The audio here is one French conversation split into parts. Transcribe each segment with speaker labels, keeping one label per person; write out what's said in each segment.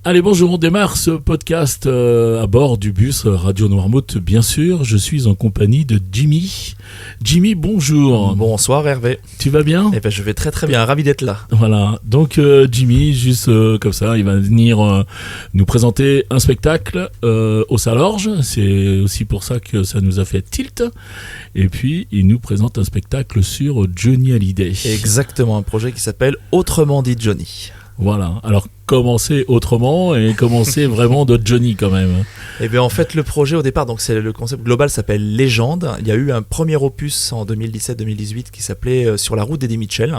Speaker 1: Allez, bonjour, on démarre ce podcast à bord du bus Radio Noirmouth, bien sûr. Je suis en compagnie de Jimmy. Jimmy, bonjour.
Speaker 2: Bonsoir Hervé.
Speaker 1: Tu vas bien ?
Speaker 2: Eh ben, je vais très très bien, ravi d'être là.
Speaker 1: Voilà, donc Jimmy, juste comme ça, il va venir nous présenter un spectacle au Salorge. C'est aussi pour ça que ça nous a fait tilt. Et puis, il nous présente un spectacle sur Johnny Hallyday.
Speaker 2: Exactement, un projet qui s'appelle Autrement dit Johnny.
Speaker 1: Voilà, alors commencer autrement et commencer vraiment de Johnny quand même.
Speaker 2: Eh bien en fait le projet au départ, donc c'est le concept global s'appelle Légende. Il y a eu un premier opus en 2017-2018 qui s'appelait Sur la route d'Eddie Mitchell.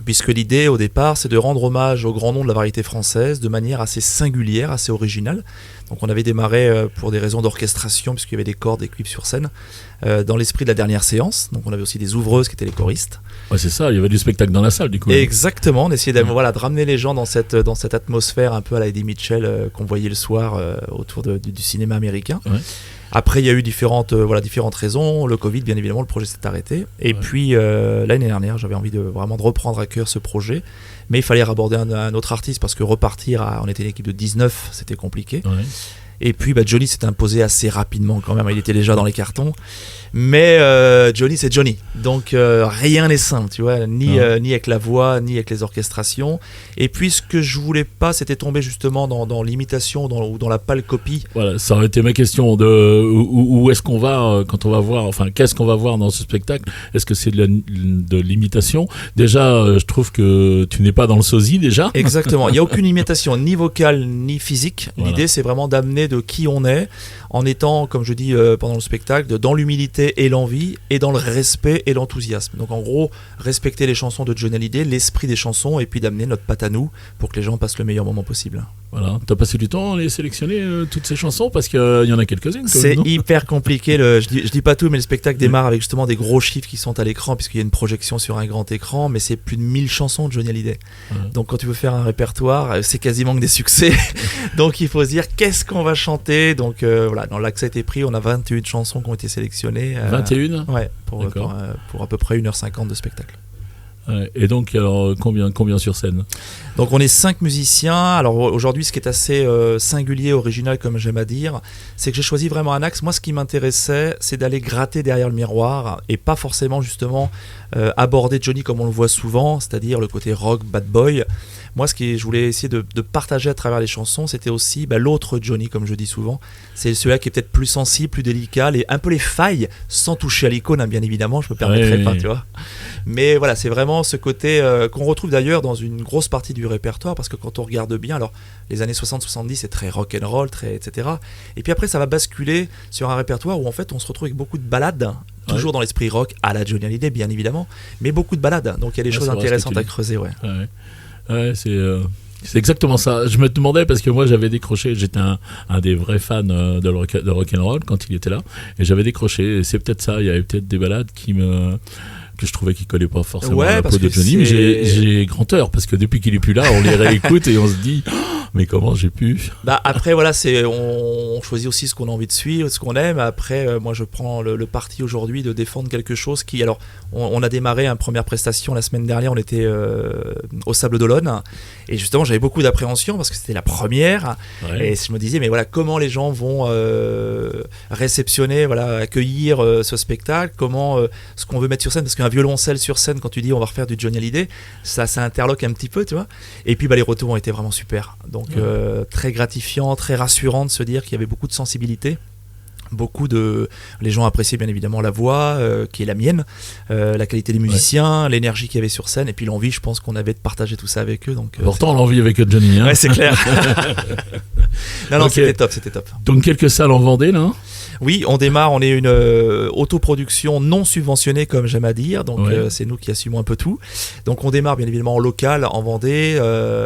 Speaker 2: Puisque l'idée au départ c'est de rendre hommage au grand nom de la variété française de manière assez singulière, assez originale. Donc on avait démarré pour des raisons d'orchestration puisqu'il y avait des cordes, des cuivres sur scène dans l'esprit de la dernière séance. Donc on avait aussi des ouvreuses qui étaient les choristes.
Speaker 1: Ouais, c'est ça, il y avait du spectacle dans la salle du coup.
Speaker 2: Exactement, on essayait de ramener les gens dans cette atmosphère un peu à la Eddie Mitchell qu'on voyait le soir autour du cinéma américain. Ouais. Après, il y a eu différentes raisons. Le Covid, bien évidemment, le projet s'est arrêté. Et puis, l'année dernière, j'avais envie de reprendre à cœur ce projet. Mais il fallait aborder un autre artiste parce que repartir, on était une équipe de 19, c'était compliqué. Ouais. Et puis, Johnny s'est imposé assez rapidement quand même. Il était déjà dans les cartons. Mais Johnny, c'est Johnny. Donc, rien n'est simple, tu vois. Ni avec la voix, ni avec les orchestrations. Et puis, ce que je voulais pas, c'était tomber justement dans l'imitation ou dans la pâle copie.
Speaker 1: Voilà, ça aurait été ma question. Où est-ce qu'on va quand on va voir, enfin, qu'est-ce qu'on va voir dans ce spectacle ? Est-ce que c'est de l'imitation ? Déjà, je trouve que tu n'es pas dans le sosie, déjà.
Speaker 2: Exactement. Il n'y a aucune imitation, ni vocale, ni physique. Voilà. L'idée, c'est vraiment d'amener de qui on est, en étant, comme je dis pendant le spectacle, dans l'humilité et l'envie, et dans le respect et l'enthousiasme. Donc en gros, respecter les chansons de Johnny Hallyday, l'esprit des chansons, et puis d'amener notre patte à nous pour que les gens passent le meilleur moment possible.
Speaker 1: Voilà, t'as passé du temps à les sélectionner toutes ces chansons parce qu'il y en a quelques-unes.
Speaker 2: C'est hyper compliqué. Je dis pas tout, mais le spectacle démarre avec justement des gros chiffres qui sont à l'écran puisqu'il y a une projection sur un grand écran, mais c'est plus de 1000 chansons de Johnny Hallyday. Donc quand tu veux faire un répertoire, c'est quasiment que des succès. Donc il faut se dire qu'est-ce qu'on va chanter. Donc voilà, dans l'axe a été pris, on a 21 chansons qui ont été sélectionnées.
Speaker 1: 21
Speaker 2: Ouais, pour à peu près 1h50 de spectacle.
Speaker 1: Et donc, alors, combien sur scène ?
Speaker 2: Donc, on est 5 musiciens. Alors, aujourd'hui, ce qui est assez singulier, original, comme j'aime à dire, c'est que j'ai choisi vraiment un axe. Moi, ce qui m'intéressait, c'est d'aller gratter derrière le miroir et pas forcément, justement, aborder Johnny comme on le voit souvent, c'est-à-dire le côté rock, bad boy. Moi, je voulais essayer de partager à travers les chansons, c'était aussi l'autre Johnny, comme je dis souvent. C'est celui-là qui est peut-être plus sensible, plus délicat, et un peu les failles, sans toucher à l'icône, hein, bien évidemment, je me permettrais pas, tu vois. Mais voilà, c'est vraiment ce côté qu'on retrouve d'ailleurs dans une grosse partie du répertoire, parce que quand on regarde bien, alors les années 60-70, c'est très rock'n'roll, etc. Et puis après, ça va basculer sur un répertoire où en fait, on se retrouve avec beaucoup de ballades, toujours dans l'esprit rock, à la Johnny Hallyday, bien évidemment, mais beaucoup de ballades. Donc il y a des choses intéressantes à creuser,
Speaker 1: Ouais, c'est exactement ça. Je me demandais parce que moi j'avais décroché, j'étais un des vrais fans de rock'n'roll quand il était là, et j'avais décroché. Et c'est peut-être ça. Il y avait peut-être des balades que je trouvais qu'ils collaient pas forcément à la peau de Johnny, mais j'ai grand tort parce que depuis qu'il est plus là, on les réécoute et on se dit mais comment j'ai pu.
Speaker 2: Après voilà, on choisit aussi ce qu'on a envie de suivre, ce qu'on aime. Après moi je prends le parti aujourd'hui de défendre quelque chose qui, alors on a démarré une première prestation la semaine dernière, on était au Sable d'Olonne et justement j'avais beaucoup d'appréhension parce que c'était la première et je me disais mais voilà, comment les gens vont réceptionner, accueillir ce spectacle, comment ce qu'on veut mettre sur scène, parce qu'un violoncelle sur scène quand tu dis on va refaire du Johnny Hallyday, ça interloque un petit peu, tu vois. Et puis les retours ont été vraiment super, donc très gratifiant, très rassurant de se dire qu'il y avait beaucoup de sensibilité. Les gens appréciaient bien évidemment la voix qui est la mienne, la qualité des musiciens, l'énergie qu'il y avait sur scène, et puis l'envie, je pense qu'on avait de partager tout ça avec eux. Donc,
Speaker 1: pourtant l'envie avec Johnny.
Speaker 2: Ouais, c'est clair. non, c'était top.
Speaker 1: Donc quelques salles en Vendée là.
Speaker 2: Oui, on démarre, on est une autoproduction non subventionnée comme j'aime à dire, donc c'est nous qui assumons un peu tout. Donc on démarre bien évidemment en local, en Vendée,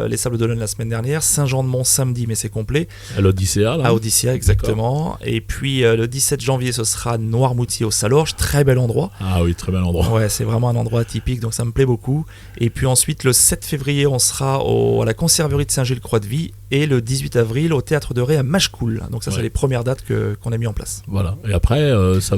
Speaker 2: les Sables d'Olonne la semaine dernière, Saint-Jean-de-Mont samedi, mais c'est complet.
Speaker 1: À l'Odyssea là.
Speaker 2: À Odyssea, exactement. D'accord. Et puis le 17 janvier, ce sera Noirmoutier au Salorge, très bel endroit.
Speaker 1: Ah oui, très bel endroit.
Speaker 2: Ouais, c'est vraiment un endroit atypique, donc ça me plaît beaucoup. Et puis ensuite, le 7 février, on sera à la Conserverie de Saint-Gilles-Croix-de-Vie, et le 18 avril au Théâtre de Ré à Machecoul. Donc ça, c'est les premières dates qu'on a mis en place. place.
Speaker 1: Voilà. Et après, ça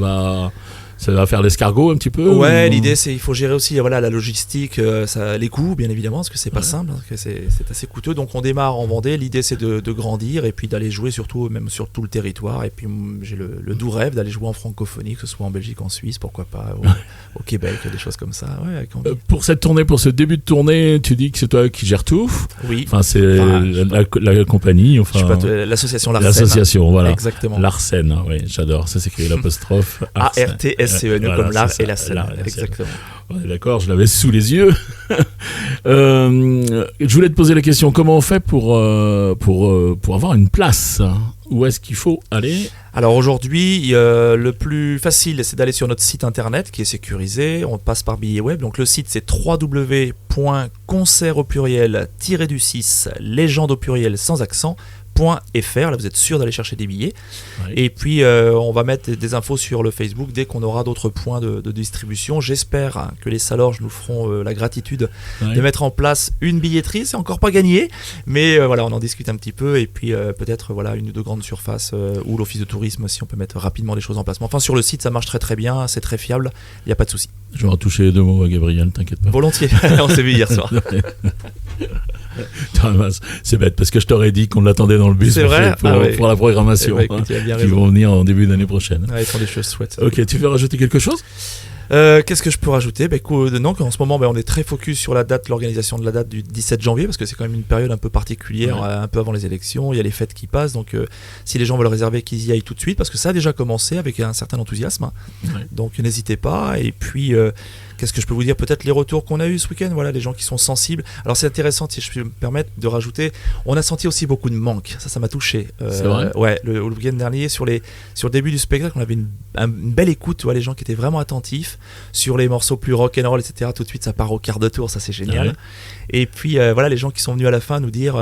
Speaker 1: va faire l'escargot un petit peu.
Speaker 2: Ouais,
Speaker 1: ou...
Speaker 2: l'idée c'est il faut gérer aussi voilà la logistique, les coûts bien évidemment parce que c'est pas simple, parce que c'est assez coûteux. Donc on démarre en Vendée. L'idée c'est de grandir et puis d'aller jouer surtout même sur tout le territoire. Et puis j'ai le doux rêve d'aller jouer en francophonie, que ce soit en Belgique, en Suisse, pourquoi pas, au Québec, des choses comme ça. Ouais, avec envie.
Speaker 1: Pour cette tournée, pour ce début de tournée, tu dis que c'est toi qui gères tout.
Speaker 2: Oui.
Speaker 1: Enfin, c'est la compagnie. Enfin,
Speaker 2: l'association Larsen.
Speaker 1: L'association, voilà.
Speaker 2: Exactement.
Speaker 1: Larsen, oui, j'adore. Ça s'écrit l'apostrophe.
Speaker 2: ARTSCENE
Speaker 1: Voilà,
Speaker 2: comme l'art
Speaker 1: c'est ça,
Speaker 2: et la scène. Exactement.
Speaker 1: Ouais, d'accord, je l'avais sous les yeux. Je voulais te poser la question, comment on fait pour avoir une place? Où est-ce qu'il faut aller?
Speaker 2: Alors aujourd'hui, le plus facile, c'est d'aller sur notre site internet qui est sécurisé. On passe par billet web. Donc le site, c'est www.concert au pluriel -du6 légende au pluriel sans accent .fr. Là vous êtes sûr d'aller chercher des billets.
Speaker 1: Oui.
Speaker 2: Et puis on va mettre des infos sur le Facebook dès qu'on aura d'autres points de distribution. J'espère que les Salorges nous feront la gratitude de mettre en place une billetterie. C'est encore pas gagné, mais voilà, on en discute un petit peu. Et puis peut-être voilà une ou deux grandes surfaces ou l'office de tourisme si on peut mettre rapidement des choses en place. Mais enfin sur le site ça marche très très bien, c'est très fiable, il n'y a pas de souci.
Speaker 1: Je vais en toucher 2 mots à Gabriel, t'inquiète pas.
Speaker 2: Volontiers, on s'est vu hier soir.
Speaker 1: C'est bête parce que je t'aurais dit qu'on l'attendait dans le bus pour la programmation,
Speaker 2: écoute,
Speaker 1: qui vont venir en début d'année prochaine.
Speaker 2: Ils font des choses chouettes.
Speaker 1: Ok, tu veux rajouter quelque chose?
Speaker 2: Qu'est-ce que je peux rajouter? Non, qu'en ce moment on est très focus sur l'organisation de la date du 17 janvier parce que c'est quand même une période un peu particulière, un peu avant les élections, il y a les fêtes qui passent, donc si les gens veulent réserver, qu'ils y aillent tout de suite parce que ça a déjà commencé avec un certain enthousiasme, donc n'hésitez pas. Et puis qu'est-ce que je peux vous dire? Peut-être les retours qu'on a eu ce week-end, voilà, les gens qui sont sensibles. Alors c'est intéressant, si je peux me permettre de rajouter, on a senti aussi beaucoup de manque, ça m'a touché.
Speaker 1: C'est vrai?
Speaker 2: Ouais, le week-end dernier, sur le début du spectacle, on avait une belle écoute, tu vois, les gens qui étaient vraiment attentifs sur les morceaux plus rock'n'roll, etc. Tout de suite, ça part au quart de tour, ça c'est génial.
Speaker 1: Ouais.
Speaker 2: Et puis voilà, les gens qui sont venus à la fin nous dire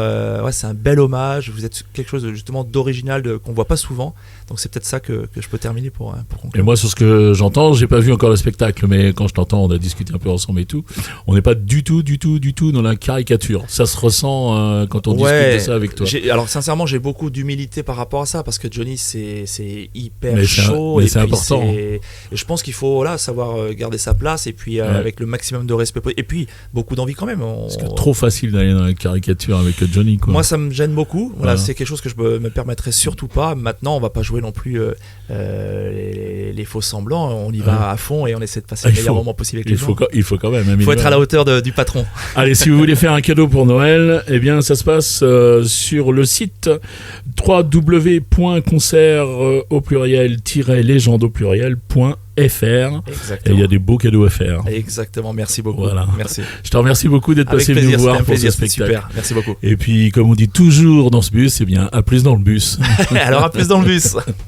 Speaker 2: c'est un bel hommage, vous êtes quelque chose justement d'original qu'on voit pas souvent. Donc c'est peut-être ça que je peux terminer pour conclure.
Speaker 1: Et moi, sur ce que j'entends, j'ai pas vu encore le spectacle, mais quand je t'entends, on a discuté un peu ensemble et tout, on n'est pas du tout dans la caricature. Ça se ressent quand on discute de ça avec toi.
Speaker 2: Alors sincèrement, j'ai beaucoup d'humilité par rapport à ça parce que Johnny c'est hyper
Speaker 1: mais
Speaker 2: chaud
Speaker 1: mais c'est important.
Speaker 2: Et je pense qu'il faut savoir garder sa place et puis avec le maximum de respect et puis beaucoup d'envie quand même.
Speaker 1: Parce que trop facile d'aller dans la caricature avec Johnny, quoi.
Speaker 2: Moi ça me gêne beaucoup. Voilà, c'est quelque chose que je me permettrais surtout pas. Maintenant, on va pas jouer non plus les faux semblants. On y va à fond et on essaie de passer le meilleur moment possible avec les gens.
Speaker 1: Il faut quand même.
Speaker 2: Il faut être à la hauteur du patron.
Speaker 1: Allez, si vous voulez faire un cadeau pour Noël, eh bien ça se passe sur le site www.concert au pluriel -légende au pluriel.fr.
Speaker 2: Exactement.
Speaker 1: Et il y a des beaux cadeaux à faire.
Speaker 2: Exactement, merci beaucoup.
Speaker 1: Voilà.
Speaker 2: Merci.
Speaker 1: Je te remercie beaucoup d'être passé nous voir pour ce spectacle.
Speaker 2: Super, merci beaucoup.
Speaker 1: Et puis, comme on dit toujours dans ce bus, eh bien, à plus dans le bus.
Speaker 2: Alors à plus dans le bus.